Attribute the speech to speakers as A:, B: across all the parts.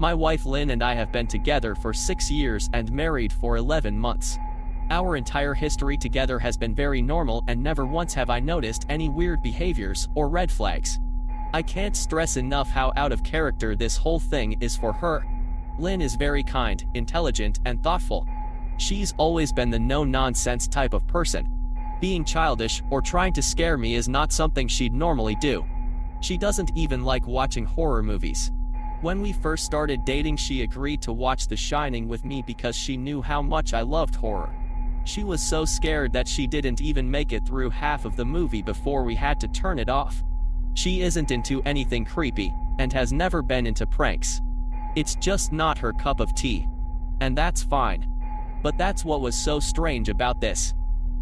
A: My wife Lynn and I have been together for 6 years and married for 11 months. Our entire history together has been very normal and never once have I noticed any weird behaviors or red flags. I can't stress enough how out of character this whole thing is for her. Lynn is very kind, intelligent, and thoughtful. She's always been the no-nonsense type of person. Being childish or trying to scare me is not something she'd normally do. She doesn't even like watching horror movies. When we first started dating, she agreed to watch The Shining with me because she knew how much I loved horror. She was so scared that she didn't even make it through half of the movie before we had to turn it off. She isn't into anything creepy, and has never been into pranks. It's just not her cup of tea. And that's fine. But that's what was so strange about this.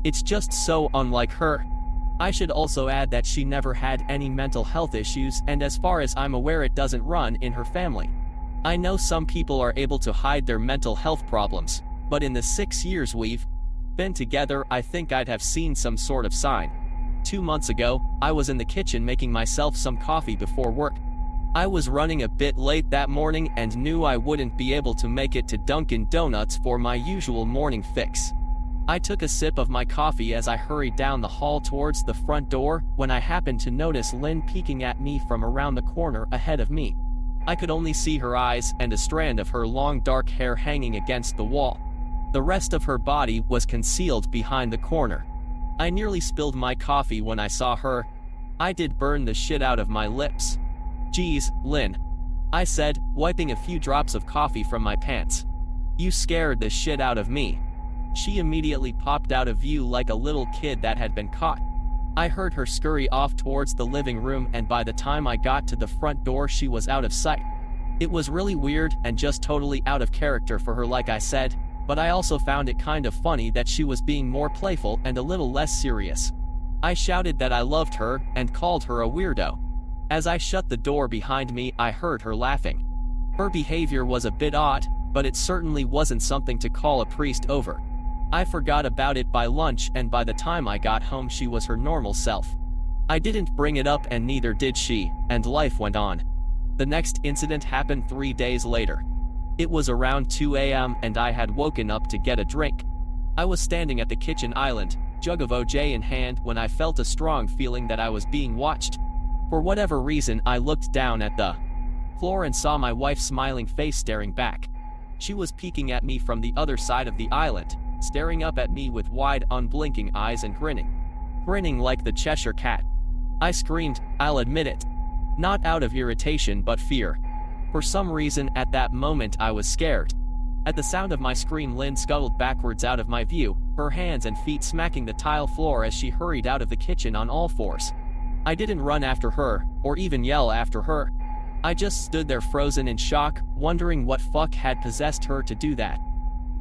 A: It's just so unlike her. I should also add that she never had any mental health issues, and as far as I'm aware it doesn't run in her family. I know some people are able to hide their mental health problems, but in the 6 years we've been together I think I'd have seen some sort of sign. 2 months ago, I was in the kitchen making myself some coffee before work. I was running a bit late that morning and knew I wouldn't be able to make it to Dunkin' Donuts for my usual morning fix. I took a sip of my coffee as I hurried down the hall towards the front door when I happened to notice Lynn peeking at me from around the corner ahead of me. I could only see her eyes and a strand of her long dark hair hanging against the wall. The rest of her body was concealed behind the corner. I nearly spilled my coffee when I saw her. I did burn the shit out of my lips. "Geez, Lynn," I said, wiping a few drops of coffee from my pants. "You scared the shit out of me." She immediately popped out of view like a little kid that had been caught. I heard her scurry off towards the living room, and by the time I got to the front door she was out of sight. It was really weird and just totally out of character for her, like I said, but I also found it kind of funny that she was being more playful and a little less serious. I shouted that I loved her and called her a weirdo. As I shut the door behind me I heard her laughing. Her behavior was a bit odd, but it certainly wasn't something to call a priest over. I forgot about it by lunch, and by the time I got home she was her normal self. I didn't bring it up and neither did she, and life went on. The next incident happened 3 days later. It was around 2 a.m. and I had woken up to get a drink. I was standing at the kitchen island, jug of OJ in hand, when I felt a strong feeling that I was being watched. For whatever reason I looked down at the floor and saw my wife's smiling face staring back. She was peeking at me from the other side of the island, staring up at me with wide, unblinking eyes and grinning like the Cheshire Cat. I screamed, I'll admit it. Not out of irritation but fear. For some reason at that moment I was scared. At the sound of my scream Lynn scuttled backwards out of my view, her hands and feet smacking the tile floor as she hurried out of the kitchen on all fours. I didn't run after her, or even yell after her. I just stood there frozen in shock, wondering what fuck had possessed her to do that.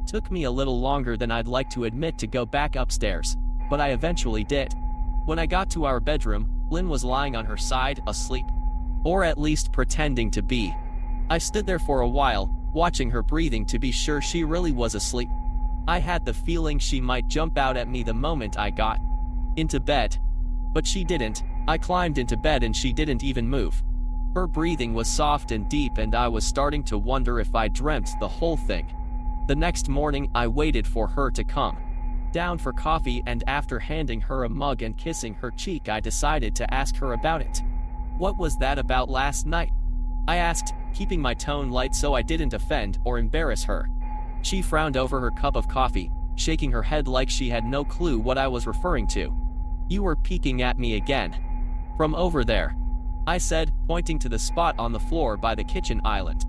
A: Took me a little longer than I'd like to admit to go back upstairs, but I eventually did. When I got to our bedroom, Lynn was lying on her side, asleep. Or at least pretending to be. I stood there for a while, watching her breathing to be sure she really was asleep. I had the feeling she might jump out at me the moment I got into bed. But she didn't. I climbed into bed and she didn't even move. Her breathing was soft and deep and I was starting to wonder if I dreamt the whole thing. The next morning I waited for her to come down for coffee, and after handing her a mug and kissing her cheek I decided to ask her about it. "What was that about last night?" I asked, keeping my tone light so I didn't offend or embarrass her. She frowned over her cup of coffee, shaking her head like she had no clue what I was referring to. "You were peeking at me again. From over there," I said, pointing to the spot on the floor by the kitchen island.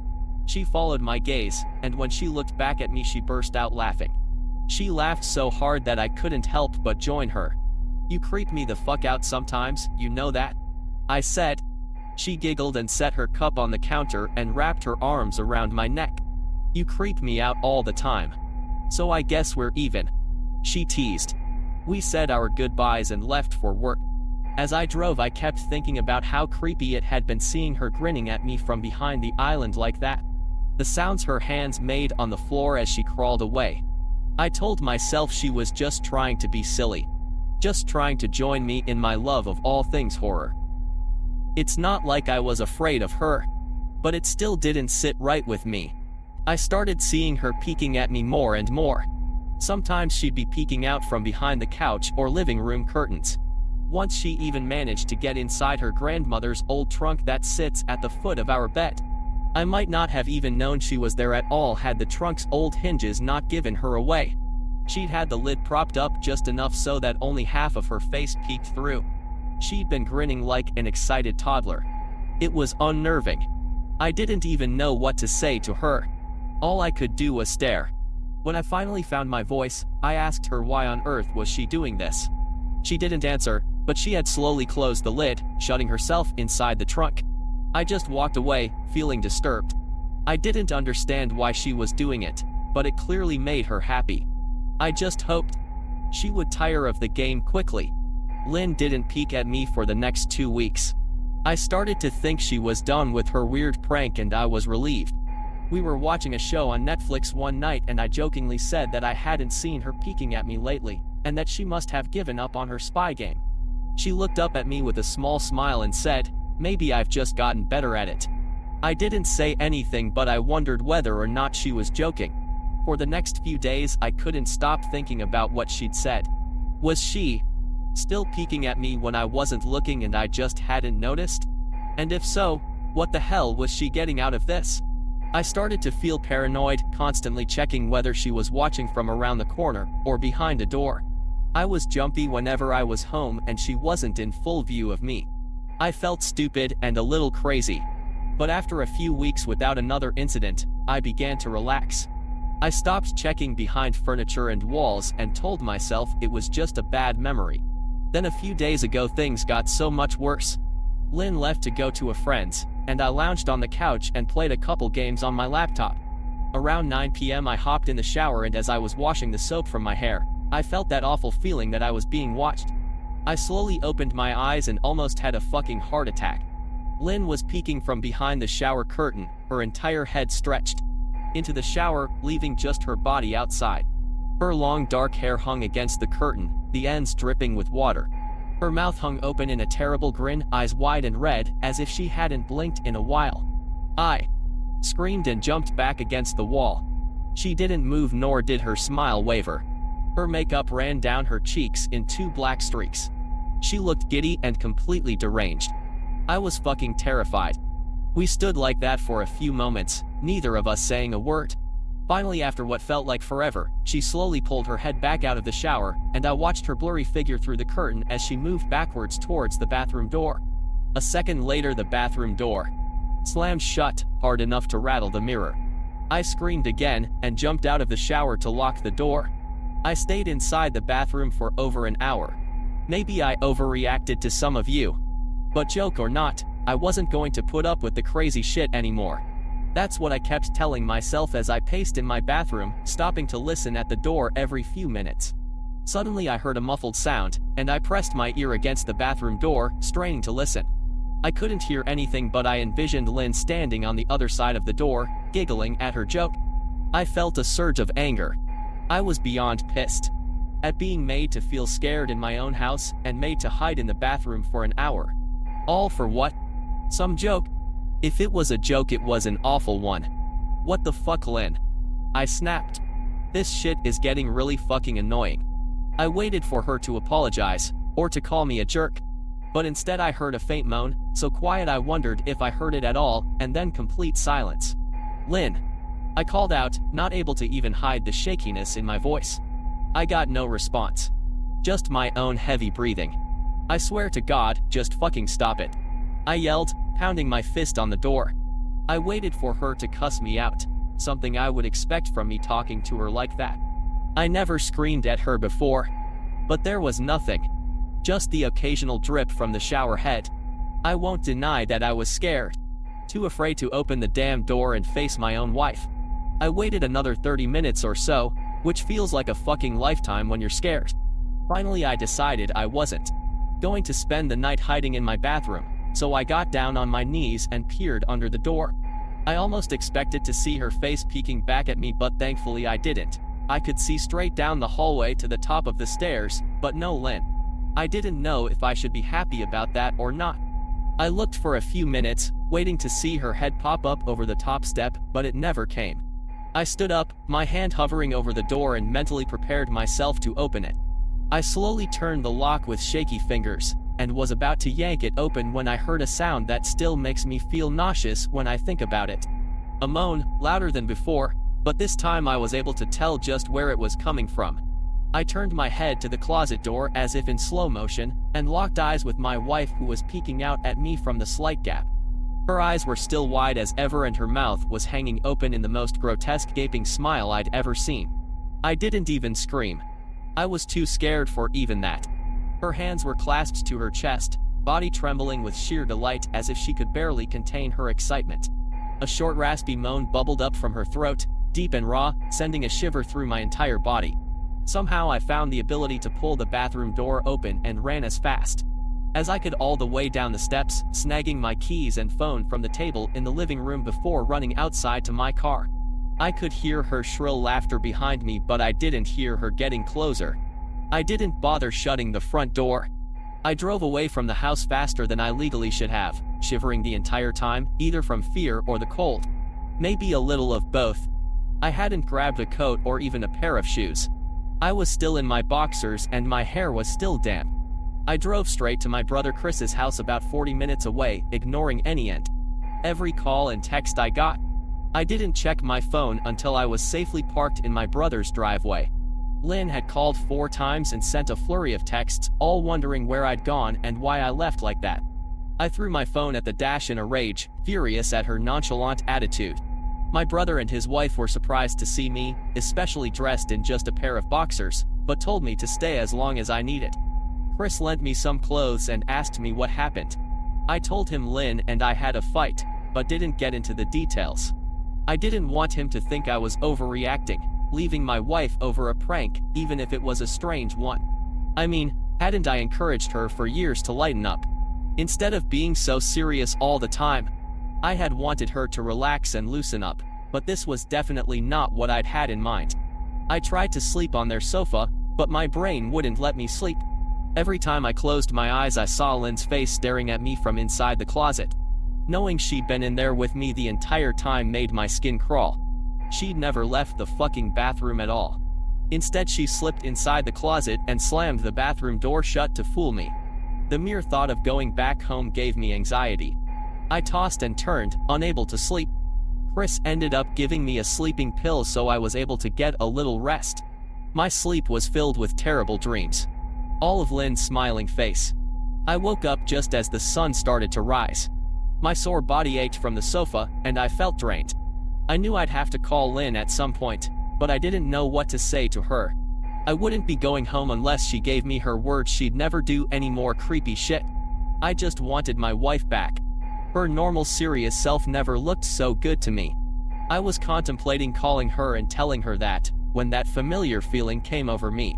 A: She followed my gaze, and when she looked back at me she burst out laughing. She laughed so hard that I couldn't help but join her. "You creep me the fuck out sometimes, you know that?" I said. She giggled and set her cup on the counter and wrapped her arms around my neck. "You creep me out all the time. So I guess we're even," she teased. We said our goodbyes and left for work. As I drove I kept thinking about how creepy it had been seeing her grinning at me from behind the island like that. The sounds her hands made on the floor as she crawled away. I told myself she was just trying to be silly. Just trying to join me in my love of all things horror. It's not like I was afraid of her. But it still didn't sit right with me. I started seeing her peeking at me more and more. Sometimes she'd be peeking out from behind the couch or living room curtains. Once she even managed to get inside her grandmother's old trunk that sits at the foot of our bed. I might not have even known she was there at all had the trunk's old hinges not given her away. She'd had the lid propped up just enough so that only half of her face peeked through. She'd been grinning like an excited toddler. It was unnerving. I didn't even know what to say to her. All I could do was stare. When I finally found my voice, I asked her why on earth was she doing this. She didn't answer, but she had slowly closed the lid, shutting herself inside the trunk. I just walked away, feeling disturbed. I didn't understand why she was doing it, but it clearly made her happy. I just hoped she would tire of the game quickly. Lynn didn't peek at me for the next 2 weeks. I started to think she was done with her weird prank and I was relieved. We were watching a show on Netflix one night and I jokingly said that I hadn't seen her peeking at me lately, and that she must have given up on her spy game. She looked up at me with a small smile and said, "Maybe I've just gotten better at it." I didn't say anything, but I wondered whether or not she was joking. For the next few days I couldn't stop thinking about what she'd said. Was she still peeking at me when I wasn't looking and I just hadn't noticed? And if so, what the hell was she getting out of this? I started to feel paranoid, constantly checking whether she was watching from around the corner or behind a door. I was jumpy whenever I was home and she wasn't in full view of me. I felt stupid and a little crazy. But after a few weeks without another incident, I began to relax. I stopped checking behind furniture and walls and told myself it was just a bad memory. Then a few days ago things got so much worse. Lynn left to go to a friend's, and I lounged on the couch and played a couple games on my laptop. Around 9 p.m. I hopped in the shower and as I was washing the soap from my hair, I felt that awful feeling that I was being watched. I slowly opened my eyes and almost had a fucking heart attack. Lynn was peeking from behind the shower curtain, her entire head stretched into the shower, leaving just her body outside. Her long dark hair hung against the curtain, the ends dripping with water. Her mouth hung open in a terrible grin, eyes wide and red, as if she hadn't blinked in a while. I screamed and jumped back against the wall. She didn't move, nor did her smile waver. Her makeup ran down her cheeks in 2 black streaks. She looked giddy and completely deranged. I was fucking terrified. We stood like that for a few moments, neither of us saying a word. Finally, after what felt like forever, she slowly pulled her head back out of the shower, and I watched her blurry figure through the curtain as she moved backwards towards the bathroom door. A second later, the bathroom door slammed shut, hard enough to rattle the mirror. I screamed again, and jumped out of the shower to lock the door. I stayed inside the bathroom for over an hour. Maybe I overreacted to some of you. But joke or not, I wasn't going to put up with the crazy shit anymore. That's what I kept telling myself as I paced in my bathroom, stopping to listen at the door every few minutes. Suddenly I heard a muffled sound, and I pressed my ear against the bathroom door, straining to listen. I couldn't hear anything, but I envisioned Lynn standing on the other side of the door, giggling at her joke. I felt a surge of anger. I was beyond pissed at being made to feel scared in my own house and made to hide in the bathroom for an hour. All for what? Some joke? If it was a joke, it was an awful one. What the fuck, Lynn? I snapped. This shit is getting really fucking annoying. I waited for her to apologize, or to call me a jerk. But instead I heard a faint moan, so quiet I wondered if I heard it at all, and then complete silence. Lynn. I called out, not able to even hide the shakiness in my voice. I got no response. Just my own heavy breathing. I swear to God, just fucking stop it. I yelled, pounding my fist on the door. I waited for her to cuss me out, something I would expect from me talking to her like that. I never screamed at her before. But there was nothing. Just the occasional drip from the shower head. I won't deny that I was scared. Too afraid to open the damn door and face my own wife. I waited another 30 minutes or so, which feels like a fucking lifetime when you're scared. Finally I decided I wasn't going to spend the night hiding in my bathroom, so I got down on my knees and peered under the door. I almost expected to see her face peeking back at me, but thankfully I didn't. I could see straight down the hallway to the top of the stairs, but no Lynn. I didn't know if I should be happy about that or not. I looked for a few minutes, waiting to see her head pop up over the top step, but it never came. I stood up, my hand hovering over the door, and mentally prepared myself to open it. I slowly turned the lock with shaky fingers, and was about to yank it open when I heard a sound that still makes me feel nauseous when I think about it. A moan, louder than before, but this time I was able to tell just where it was coming from. I turned my head to the closet door as if in slow motion, and locked eyes with my wife, who was peeking out at me from the slight gap. Her eyes were still wide as ever, and her mouth was hanging open in the most grotesque gaping smile I'd ever seen. I didn't even scream. I was too scared for even that. Her hands were clasped to her chest, body trembling with sheer delight as if she could barely contain her excitement. A short raspy moan bubbled up from her throat, deep and raw, sending a shiver through my entire body. Somehow I found the ability to pull the bathroom door open and ran as fast as I could all the way down the steps, snagging my keys and phone from the table in the living room before running outside to my car. I could hear her shrill laughter behind me, but I didn't hear her getting closer. I didn't bother shutting the front door. I drove away from the house faster than I legally should have, shivering the entire time, either from fear or the cold. Maybe a little of both. I hadn't grabbed a coat or even a pair of shoes. I was still in my boxers and my hair was still damp. I drove straight to my brother Chris's house about 40 minutes away, ignoring any and every call and text I got. I didn't check my phone until I was safely parked in my brother's driveway. Lynn had called 4 times and sent a flurry of texts, all wondering where I'd gone and why I left like that. I threw my phone at the dash in a rage, furious at her nonchalant attitude. My brother and his wife were surprised to see me, especially dressed in just a pair of boxers, but told me to stay as long as I needed. Chris lent me some clothes and asked me what happened. I told him Lynn and I had a fight, but didn't get into the details. I didn't want him to think I was overreacting, leaving my wife over a prank, even if it was a strange one. I mean, hadn't I encouraged her for years to lighten up? Instead of being so serious all the time, I had wanted her to relax and loosen up, but this was definitely not what I'd had in mind. I tried to sleep on their sofa, but my brain wouldn't let me sleep. Every time I closed my eyes, I saw Lynn's face staring at me from inside the closet. Knowing she'd been in there with me the entire time made my skin crawl. She'd never left the fucking bathroom at all. Instead, she slipped inside the closet and slammed the bathroom door shut to fool me. The mere thought of going back home gave me anxiety. I tossed and turned, unable to sleep. Chris ended up giving me a sleeping pill so I was able to get a little rest. My sleep was filled with terrible dreams. All of Lynn's smiling face. I woke up just as the sun started to rise. My sore body ached from the sofa, and I felt drained. I knew I'd have to call Lynn at some point, but I didn't know what to say to her. I wouldn't be going home unless she gave me her word she'd never do any more creepy shit. I just wanted my wife back. Her normal serious self never looked so good to me. I was contemplating calling her and telling her that, when that familiar feeling came over me.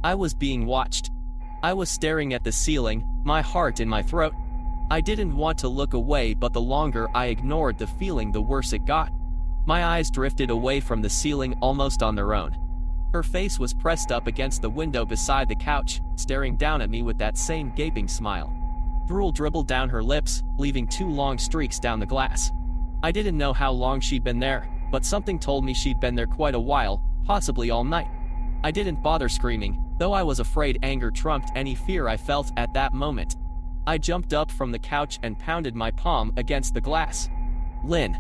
A: I was being watched. I was staring at the ceiling, my heart in my throat. I didn't want to look away, but the longer I ignored the feeling, the worse it got. My eyes drifted away from the ceiling almost on their own. Her face was pressed up against the window beside the couch, staring down at me with that same gaping smile. Drool dribbled down her lips, leaving 2 long streaks down the glass. I didn't know how long she'd been there, but something told me she'd been there quite a while, possibly all night. I didn't bother screaming, though I was afraid anger trumped any fear I felt at that moment. I jumped up from the couch and pounded my palm against the glass. Lynn,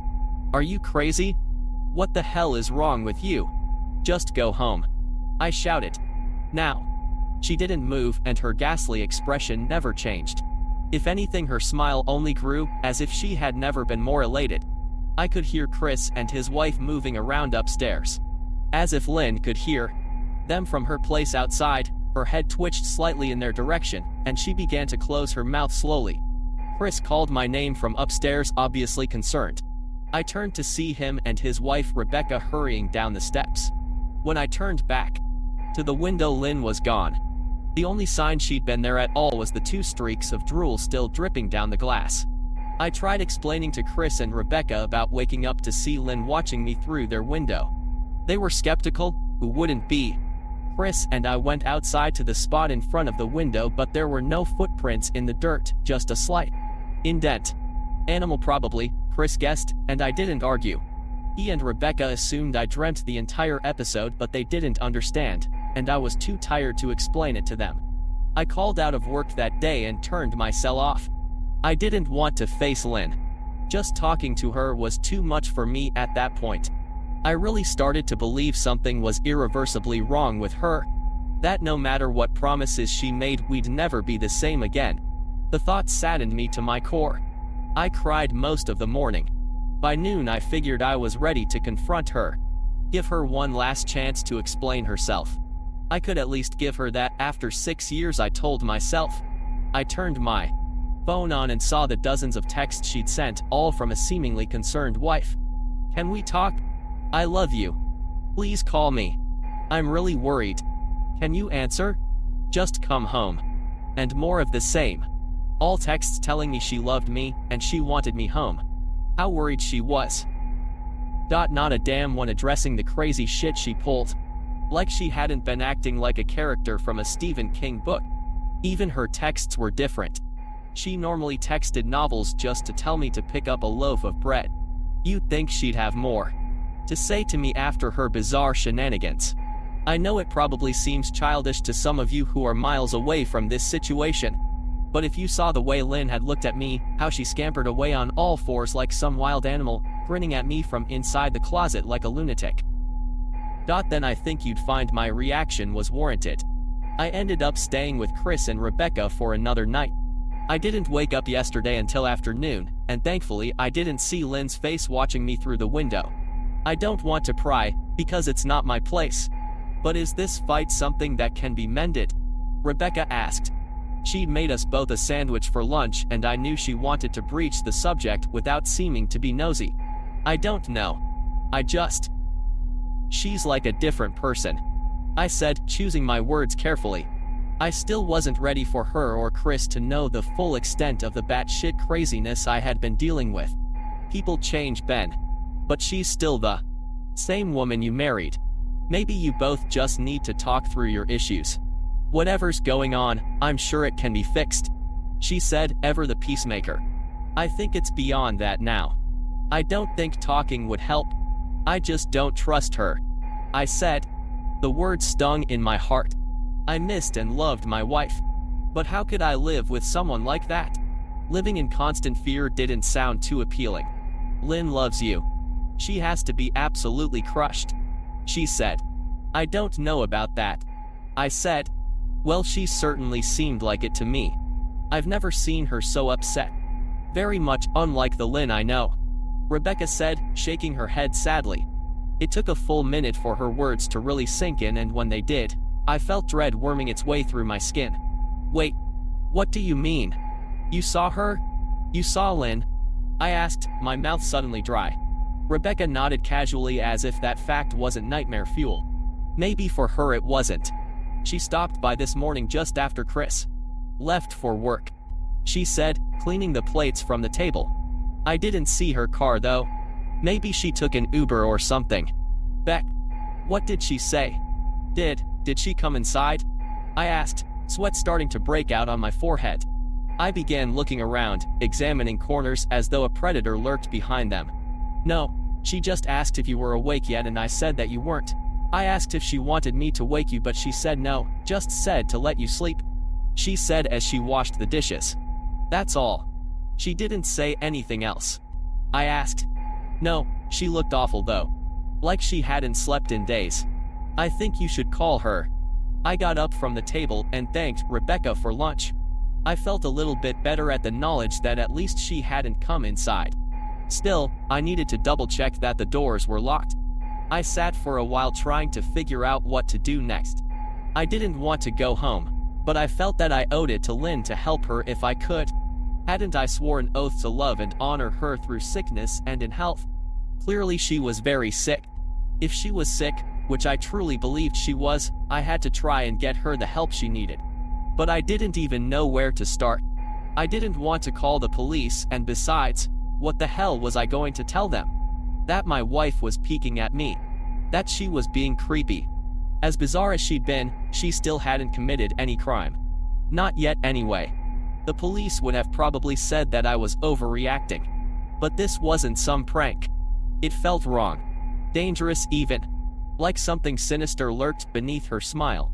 A: are you crazy? What the hell is wrong with you? Just go home. I shouted. Now. She didn't move, and her ghastly expression never changed. If anything, her smile only grew, as if she had never been more elated. I could hear Chris and his wife moving around upstairs. As if Lynn could hear them from her place outside, her head twitched slightly in their direction, and she began to close her mouth slowly. Chris called my name from upstairs, obviously concerned. I turned to see him and his wife Rebecca hurrying down the steps. When I turned back to the window, Lynn was gone. The only sign she'd been there at all was the 2 streaks of drool still dripping down the glass. I tried explaining to Chris and Rebecca about waking up to see Lynn watching me through their window. They were skeptical. Who wouldn't be? Chris and I went outside to the spot in front of the window, but there were no footprints in the dirt, just a slight Indent. Animal probably, Chris guessed, and I didn't argue. He and Rebecca assumed I dreamt the entire episode, but they didn't understand, and I was too tired to explain it to them. I called out of work that day and turned my cell off. I didn't want to face Lynn. Just talking to her was too much for me at that point. I really started to believe something was irreversibly wrong with her. That no matter what promises she made, we'd never be the same again. The thought saddened me to my core. I cried most of the morning. By noon I figured I was ready to confront her. Give her one last chance to explain herself. I could at least give her that after 6 years, I told myself. I turned my phone on and saw the dozens of texts she'd sent, all from a seemingly concerned wife. Can we talk? I love you. Please call me. I'm really worried. Can you answer? Just come home. And more of the same. All texts telling me she loved me and she wanted me home. How worried she was. Not a damn one addressing the crazy shit she pulled. Like she hadn't been acting like a character from a Stephen King book. Even her texts were different. She normally texted novels just to tell me to pick up a loaf of bread. You'd think she'd have more to say to me after her bizarre shenanigans. I know it probably seems childish to some of you who are miles away from this situation. But if you saw the way Lynn had looked at me, how she scampered away on all fours like some wild animal, grinning at me from inside the closet like a lunatic. Then I think you'd find my reaction was warranted. I ended up staying with Chris and Rebecca for another night. I didn't wake up yesterday until afternoon, and thankfully I didn't see Lynn's face watching me through the window. I don't want to pry, because it's not my place. But is this fight something that can be mended? Rebecca asked. She'd made us both a sandwich for lunch, and I knew she wanted to breach the subject without seeming to be nosy. I don't know. She's like a different person. I said, choosing my words carefully. I still wasn't ready for her or Chris to know the full extent of the batshit craziness I had been dealing with. People change, Ben. But she's still the same woman you married. Maybe you both just need to talk through your issues. Whatever's going on, I'm sure it can be fixed. She said, ever the peacemaker. I think it's beyond that now. I don't think talking would help. I just don't trust her. I said. The words stung in my heart. I missed and loved my wife. But how could I live with someone like that? Living in constant fear didn't sound too appealing. Lynn loves you. She has to be absolutely crushed. She said. I don't know about that. I said. Well, she certainly seemed like it to me. I've never seen her so upset. Very much unlike the Lynn I know. Rebecca said, shaking her head sadly. It took a full minute for her words to really sink in, and when they did, I felt dread worming its way through my skin. Wait, what do you mean? You saw her? You saw Lynn? I asked, my mouth suddenly dry. Rebecca nodded casually as if that fact wasn't nightmare fuel. Maybe for her it wasn't. She stopped by this morning just after Chris left for work. She said, cleaning the plates from the table. I didn't see her car though. Maybe she took an Uber or something. Beck. What did she say? Did she come inside? I asked, sweat starting to break out on my forehead. I began looking around, examining corners as though a predator lurked behind them. No, she just asked if you were awake yet, and I said that you weren't. I asked if she wanted me to wake you, but she said no, just said to let you sleep. She said as she washed the dishes. That's all. She didn't say anything else. I asked. No, she looked awful though. Like she hadn't slept in days. I think you should call her. I got up from the table and thanked Rebecca for lunch. I felt a little bit better at the knowledge that at least she hadn't come inside. Still, I needed to double-check that the doors were locked. I sat for a while trying to figure out what to do next. I didn't want to go home, but I felt that I owed it to Lynn to help her if I could. Hadn't I sworn oath to love and honor her through sickness and in health? Clearly she was very sick. If she was sick, which I truly believed she was, I had to try and get her the help she needed. But I didn't even know where to start. I didn't want to call the police, and besides, what the hell was I going to tell them? That my wife was peeking at me. That she was being creepy. As bizarre as she'd been, she still hadn't committed any crime. Not yet anyway. The police would have probably said that I was overreacting. But this wasn't some prank. It felt wrong. Dangerous even. Like something sinister lurked beneath her smile.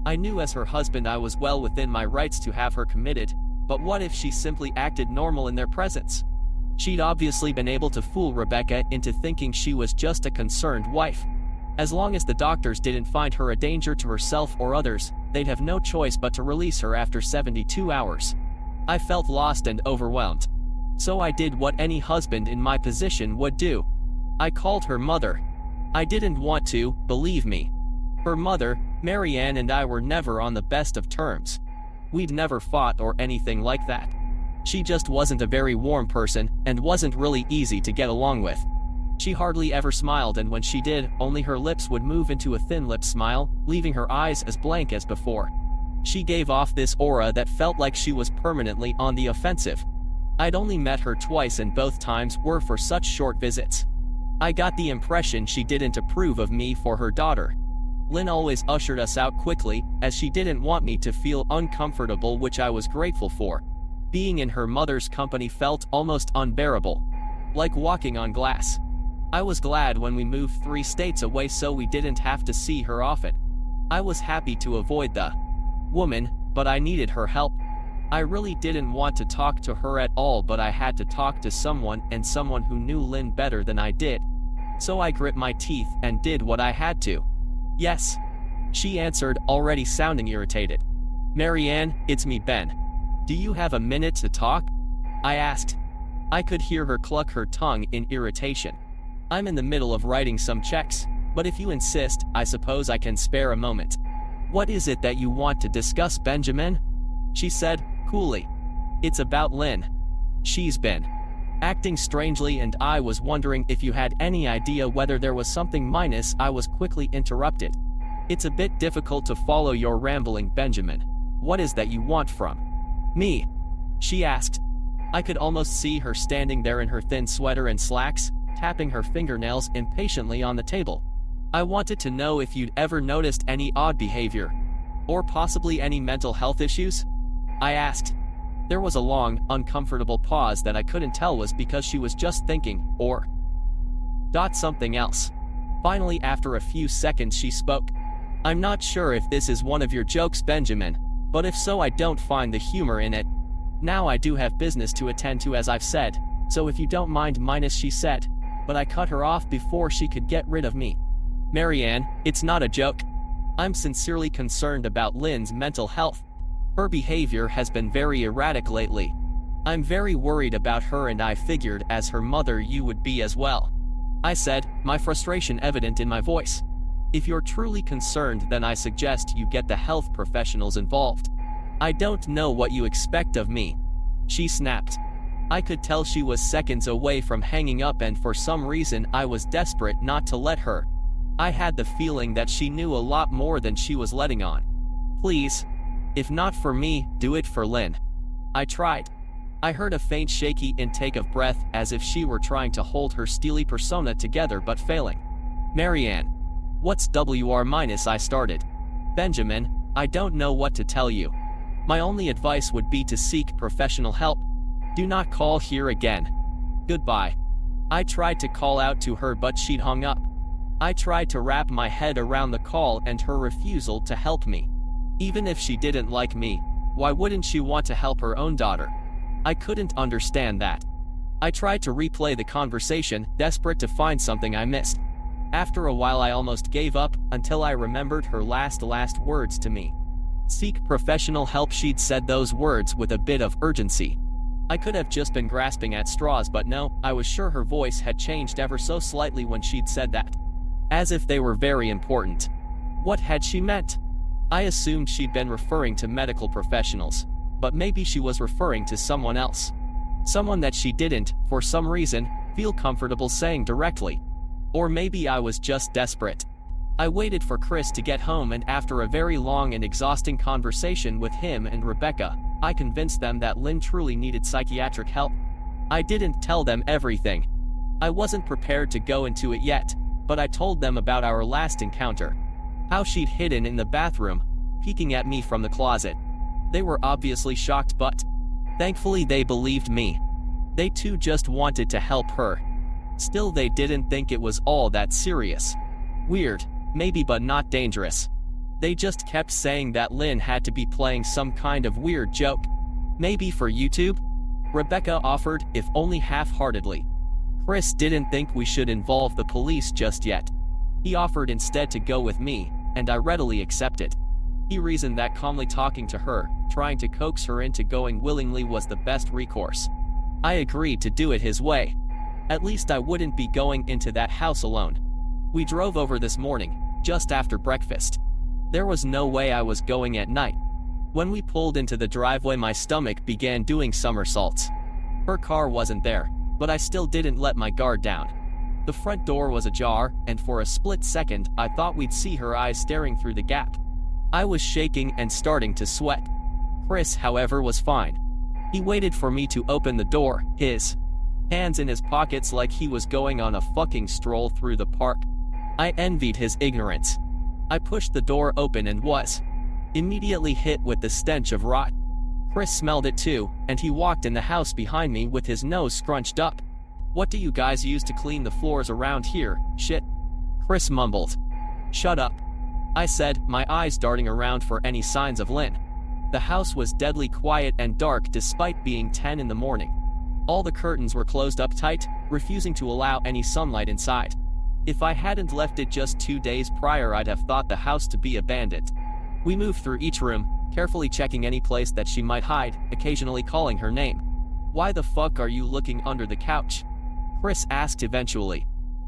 A: I knew as her husband I was well within my rights to have her committed, but what if she simply acted normal in their presence? She'd obviously been able to fool Rebecca into thinking she was just a concerned wife. As long as the doctors didn't find her a danger to herself or others, they'd have no choice but to release her after 72 hours. I felt lost and overwhelmed. So I did what any husband in my position would do. I called her mother. I didn't want to, believe me. Her mother, Mary Ann, and I were never on the best of terms. We'd never fought or anything like that. She just wasn't a very warm person and wasn't really easy to get along with. She hardly ever smiled, and when she did, only her lips would move into a thin lip smile, leaving her eyes as blank as before. She gave off this aura that felt like she was permanently on the offensive. I'd only met her twice, and both times were for such short visits. I got the impression she didn't approve of me for her daughter. Lynn always ushered us out quickly, as she didn't want me to feel uncomfortable, which I was grateful for. Being in her mother's company felt almost unbearable. Like walking on glass. I was glad when we moved 3 states away so we didn't have to see her often. I was happy to avoid the woman, but I needed her help. I really didn't want to talk to her at all, but I had to talk to someone, and someone who knew Lynn better than I did. So I grit my teeth and did what I had to. Yes. She answered, already sounding irritated. Mary Ann, it's me, Ben. Do you have a minute to talk? I asked. I could hear her cluck her tongue in irritation. I'm in the middle of writing some checks, but if you insist, I suppose I can spare a moment. What is it that you want to discuss, Benjamin? She said, coolly. It's about Lynn. She's been acting strangely, and I was wondering if you had any idea whether there was something. I was quickly interrupted. It's a bit difficult to follow your rambling, Benjamin. What is that you want from me? She asked. I could almost see her standing there in her thin sweater and slacks, tapping her fingernails impatiently on the table. I wanted to know if you'd ever noticed any odd behavior, or possibly any mental health issues? I asked. There was a long, uncomfortable pause that I couldn't tell was because she was just thinking, or something else. Finally, after a few seconds, she spoke. I'm not sure if this is one of your jokes, Benjamin, but if so, I don't find the humor in it. Now I do have business to attend to, as I've said, so if you don't mind. She said, but I cut her off before she could get rid of me. Mary Ann, it's not a joke. I'm sincerely concerned about Lynn's mental health. Her behavior has been very erratic lately. I'm very worried about her, and I figured as her mother you would be as well. I said, my frustration evident in my voice. If you're truly concerned, then I suggest you get the health professionals involved. I don't know what you expect of me. She snapped. I could tell she was seconds away from hanging up, and for some reason I was desperate not to let her. I had the feeling that she knew a lot more than she was letting on. Please. If not for me, do it for Lynn. I tried. I heard a faint shaky intake of breath, as if she were trying to hold her steely persona together but failing. Mary Ann. What's WR-? I started. Benjamin, I don't know what to tell you. My only advice would be to seek professional help. Do not call here again. Goodbye. I tried to call out to her, but she'd hung up. I tried to wrap my head around the call and her refusal to help me. Even if she didn't like me, why wouldn't she want to help her own daughter? I couldn't understand that. I tried to replay the conversation, desperate to find something I missed. After a while I almost gave up, until I remembered her last words to me. Seek professional help. She'd said those words with a bit of urgency. I could have just been grasping at straws, but no, I was sure her voice had changed ever so slightly when she'd said that. As if they were very important. What had she meant? I assumed she'd been referring to medical professionals, but maybe she was referring to someone else. Someone that she didn't, for some reason, feel comfortable saying directly. Or maybe I was just desperate. I waited for Chris to get home, and after a very long and exhausting conversation with him and Rebecca, I convinced them that Lynn truly needed psychiatric help. I didn't tell them everything. I wasn't prepared to go into it yet, but I told them about our last encounter. How she'd hidden in the bathroom, peeking at me from the closet. They were obviously shocked, but Thankfully they believed me. They too just wanted to help her. Still they didn't think it was all that serious. Weird, maybe, but not dangerous. They just kept saying that Lynn had to be playing some kind of weird joke. Maybe for YouTube? Rebecca offered, if only half-heartedly. Chris didn't think we should involve the police just yet. He offered instead to go with me, and I readily accepted. He reasoned that calmly talking to her, trying to coax her into going willingly, was the best recourse. I agreed to do it his way. At least I wouldn't be going into that house alone. We drove over this morning, just after breakfast. There was no way I was going at night. When we pulled into the driveway, my stomach began doing somersaults. Her car wasn't there, but I still didn't let my guard down. The front door was ajar, and for a split second I thought we'd see her eyes staring through the gap. I was shaking and starting to sweat. Chris, however, was fine. He waited for me to open the door, his hands in his pockets like he was going on a fucking stroll through the park. I envied his ignorance. I pushed the door open and was immediately hit with the stench of rot. Chris smelled it too, and he walked in the house behind me with his nose scrunched up. "What do you guys use to clean the floors around here, shit?" Chris mumbled. "Shut up," I said, my eyes darting around for any signs of Lynn. The house was deadly quiet and dark despite being 10 in the morning. All the curtains were closed up tight, refusing to allow any sunlight inside. If I hadn't left it just 2 days prior, I'd have thought the house to be abandoned. We moved through each room, carefully checking any place that she might hide, occasionally calling her name. "Why the fuck are you looking under the couch?" Chris asked eventually.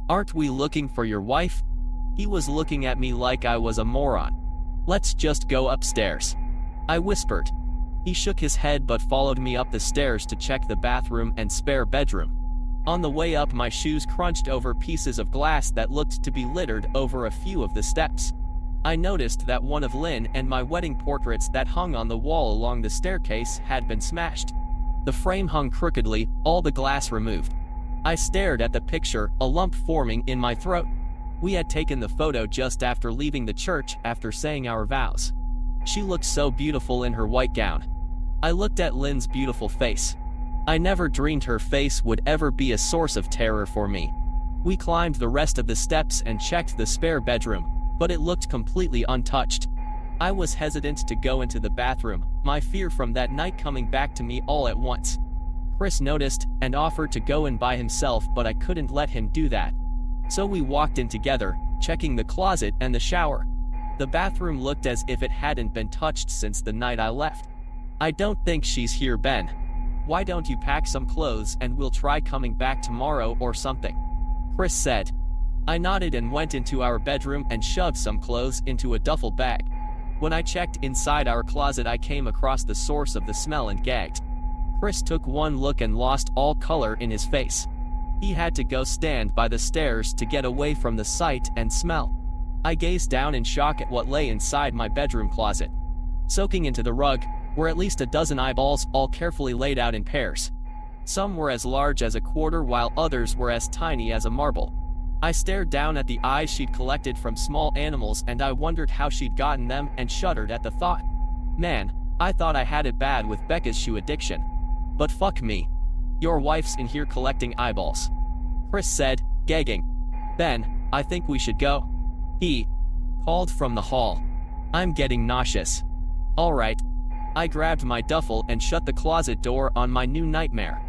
A: "Aren't we looking for your wife?" He was looking at me like I was a moron. "Let's just go upstairs," I whispered. He shook his head but followed me up the stairs to check the bathroom and spare bedroom. On the way up, my shoes crunched over pieces of glass that looked to be littered over a few of the steps. I noticed that one of Lynn and my wedding portraits that hung on the wall along the staircase had been smashed. The frame hung crookedly, all the glass removed. I stared at the picture, a lump forming in my throat. We had taken the photo just after leaving the church after saying our vows. She looked so beautiful in her white gown. I looked at Lynn's beautiful face. I never dreamed her face would ever be a source of terror for me. We climbed the rest of the steps and checked the spare bedroom, but it looked completely untouched. I was hesitant to go into the bathroom, my fear from that night coming back to me all at once. Chris noticed and offered to go in by himself, but I couldn't let him do that. So we walked in together, checking the closet and the shower. The bathroom looked as if it hadn't been touched since the night I left. "I don't think she's here, Ben. Why don't you pack some clothes and we'll try coming back tomorrow or something?" Chris said. I nodded and went into our bedroom and shoved some clothes into a duffel bag. When I checked inside our closet, I came across the source of the smell and gagged. Chris took one look and lost all color in his face. He had to go stand by the stairs to get away from the sight and smell. I gazed down in shock at what lay inside my bedroom closet. Soaking into the rug were at least a dozen eyeballs, all carefully laid out in pairs. Some were as large as a quarter while others were as tiny as a marble. I stared down at the eyes she'd collected from small animals and I wondered how she'd gotten them and shuddered at the thought. Man, I thought I had it bad with Becca's shoe addiction. But fuck me. Your wife's in here collecting eyeballs. Chris said, gagging. "Ben, I think we should go," he called from the hall. "I'm getting nauseous." "Alright." I grabbed my duffel and shut the closet door on my new nightmare.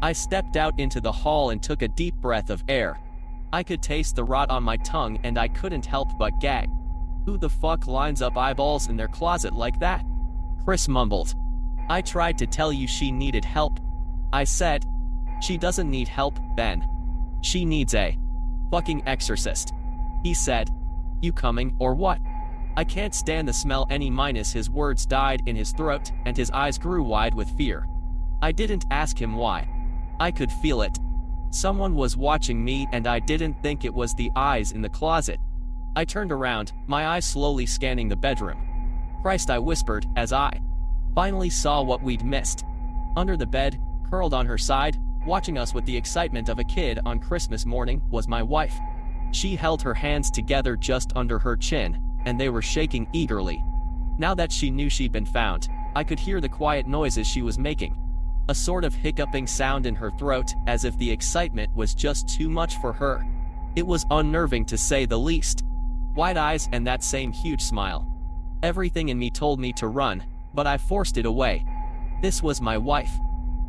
A: I stepped out into the hall and took a deep breath of air. I could taste the rot on my tongue and I couldn't help but gag. Who the fuck lines up eyeballs in their closet like that? Chris mumbled. "I tried to tell you she needed help," I said. "She doesn't need help, Ben. She needs a fucking exorcist," he said. "You coming or what?" I can't stand the smell any minus his words died in his throat and his eyes grew wide with fear. I didn't ask him why. I could feel it. Someone was watching me and I didn't think it was the eyes in the closet. I turned around, my eyes slowly scanning the bedroom. "Christ," I whispered as I finally saw what we'd missed. Under the bed, curled on her side, watching us with the excitement of a kid on Christmas morning, was my wife. She held her hands together just under her chin, and they were shaking eagerly. Now that she knew she'd been found, I could hear the quiet noises she was making. a sort of hiccuping sound in her throat, as if the excitement was just too much for her. It was unnerving to say the least. Wide eyes and that same huge smile. Everything in me told me to run, but I forced it away. This was my wife.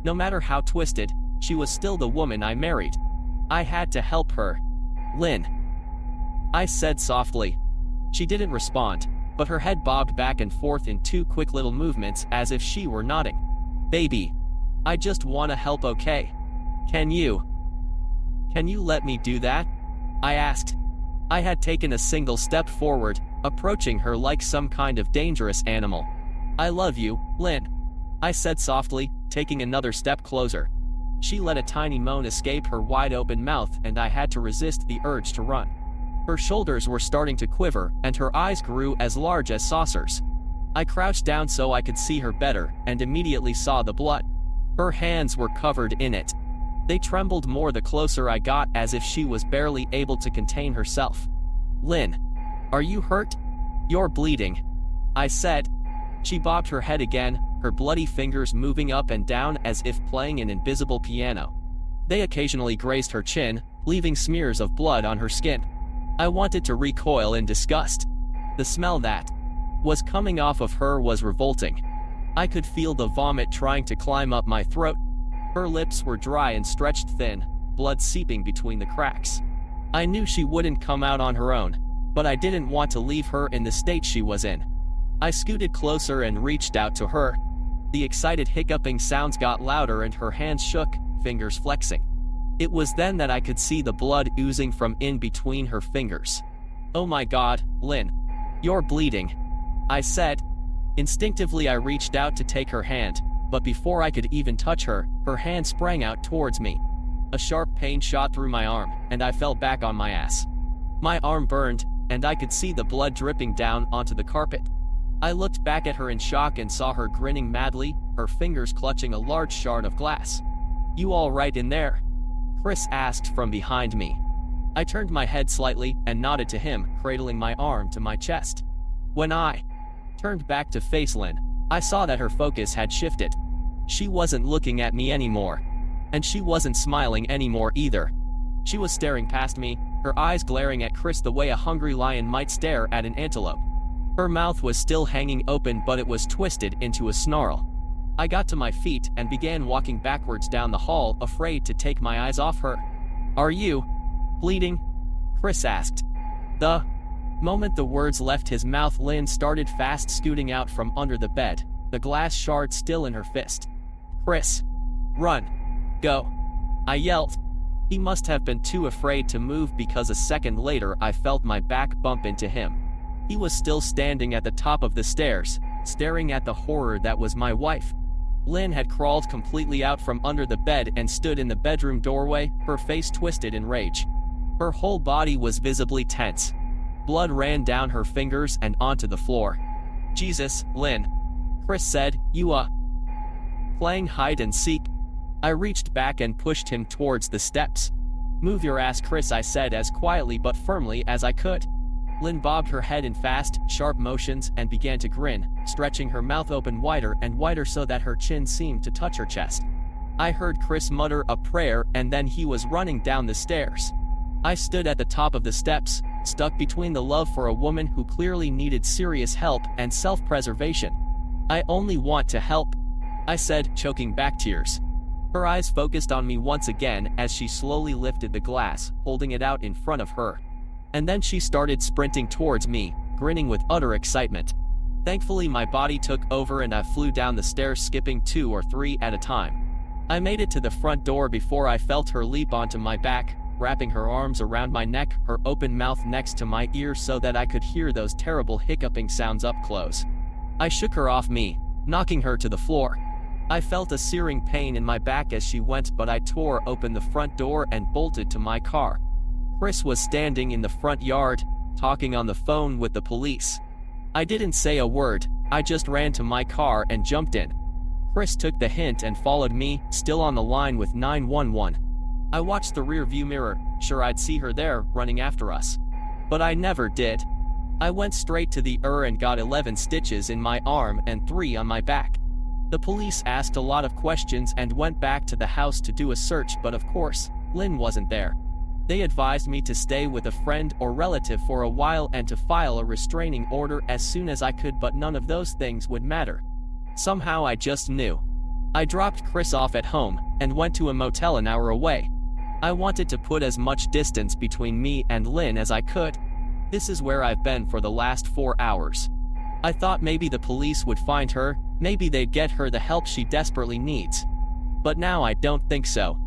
A: No matter how twisted, she was still the woman I married. I had to help her. Lynn, I said softly. She didn't respond, but her head bobbed back and forth in two quick little movements as if she were nodding. Baby, I just wanna help, okay? Can you let me do that? I asked. I had taken a single step forward, approaching her like some kind of dangerous animal. I love you, Lynn, I said softly, taking another step closer. She let a tiny moan escape her wide-open mouth, and I had to resist the urge to run. Her shoulders were starting to quiver, and her eyes grew as large as saucers. I crouched down so I could see her better, and immediately saw the blood. Her hands were covered in it. They trembled more the closer I got, as if she was barely able to contain herself. Lynn, are you hurt? You're bleeding, I said. She bobbed her head again, her bloody fingers moving up and down as if playing an invisible piano. They occasionally grazed her chin, leaving smears of blood on her skin. I wanted to recoil in disgust. The smell that was coming off of her was revolting. I could feel the vomit trying to climb up my throat. Her lips were dry and stretched thin, blood seeping between the cracks. I knew she wouldn't come out on her own, but I didn't want to leave her in the state she was in. I scooted closer and reached out to her. The excited hiccuping sounds got louder and her hands shook, fingers flexing. It was then that I could see the blood oozing from in between her fingers. Oh my God, Lynn, you're bleeding, I said. Instinctively I reached out to take her hand, but before I could even touch her, her hand sprang out towards me. A sharp pain shot through my arm, and I fell back on my ass. My arm burned, and I could see the blood dripping down onto the carpet. I looked back at her in shock and saw her grinning madly, her fingers clutching a large shard of glass. You all right in there? Chris asked from behind me. I turned my head slightly and nodded to him, cradling my arm to my chest. When I turned back to face Lynn, I saw that her focus had shifted. She wasn't looking at me anymore. And she wasn't smiling anymore either. She was staring past me, her eyes glaring at Chris the way a hungry lion might stare at an antelope. Her mouth was still hanging open, but it was twisted into a snarl. I got to my feet and began walking backwards down the hall, afraid to take my eyes off her. Are you bleeding? Chris asked. The moment the words left his mouth, Lynn started fast scooting out from under the bed, the glass shard still in her fist. Chris, run. Go, I yelled. He must have been too afraid to move, because a second later I felt my back bump into him. He was still standing at the top of the stairs, staring at the horror that was my wife. Lynn had crawled completely out from under the bed and stood in the bedroom doorway, her face twisted in rage. Her whole body was visibly tense. Blood ran down her fingers and onto the floor. Jesus, Lynn, Chris said, you playing hide and seek? I reached back and pushed him towards the steps. Move your ass, Chris, I said as quietly but firmly as I could. Lynn bobbed her head in fast, sharp motions and began to grin, stretching her mouth open wider and wider so that her chin seemed to touch her chest. I heard Chris mutter a prayer, and then he was running down the stairs. I stood at the top of the steps, stuck between the love for a woman who clearly needed serious help and self-preservation. I only want to help, I said, choking back tears. Her eyes focused on me once again as she slowly lifted the glass, holding it out in front of her. And then she started sprinting towards me, grinning with utter excitement. Thankfully my body took over and I flew down the stairs, skipping 2 or 3 at a time. I made it to the front door before I felt her leap onto my back, wrapping her arms around my neck, her open mouth next to my ear so that I could hear those terrible hiccuping sounds up close. I shook her off me, knocking her to the floor. I felt a searing pain in my back as she went, but I tore open the front door and bolted to my car. Chris was standing in the front yard, talking on the phone with the police. I didn't say a word, I just ran to my car and jumped in. Chris took the hint and followed me, still on the line with 911. I watched the rear view mirror, sure I'd see her there, running after us. But I never did. I went straight to the and got 11 stitches in my arm and 3 on my back. The police asked a lot of questions and went back to the house to do a search, but of course, Lynn wasn't there. They advised me to stay with a friend or relative for a while and to file a restraining order as soon as I could, but none of those things would matter. Somehow I just knew. I dropped Chris off at home and went to a motel an hour away. I wanted to put as much distance between me and Lynn as I could. This is where I've been for the last 4 hours. I thought maybe the police would find her, maybe they'd get her the help she desperately needs. But now I don't think so.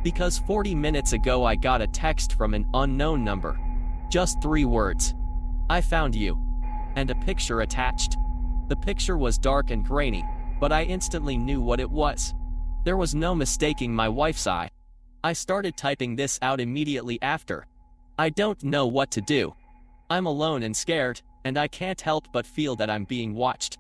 A: Because 40 minutes ago I got a text from an unknown number. Just 3 words. "I found you." And a picture attached. The picture was dark and grainy, but I instantly knew what it was. There was no mistaking my wife's eye. I started typing this out immediately after. I don't know what to do. I'm alone and scared, and I can't help but feel that I'm being watched.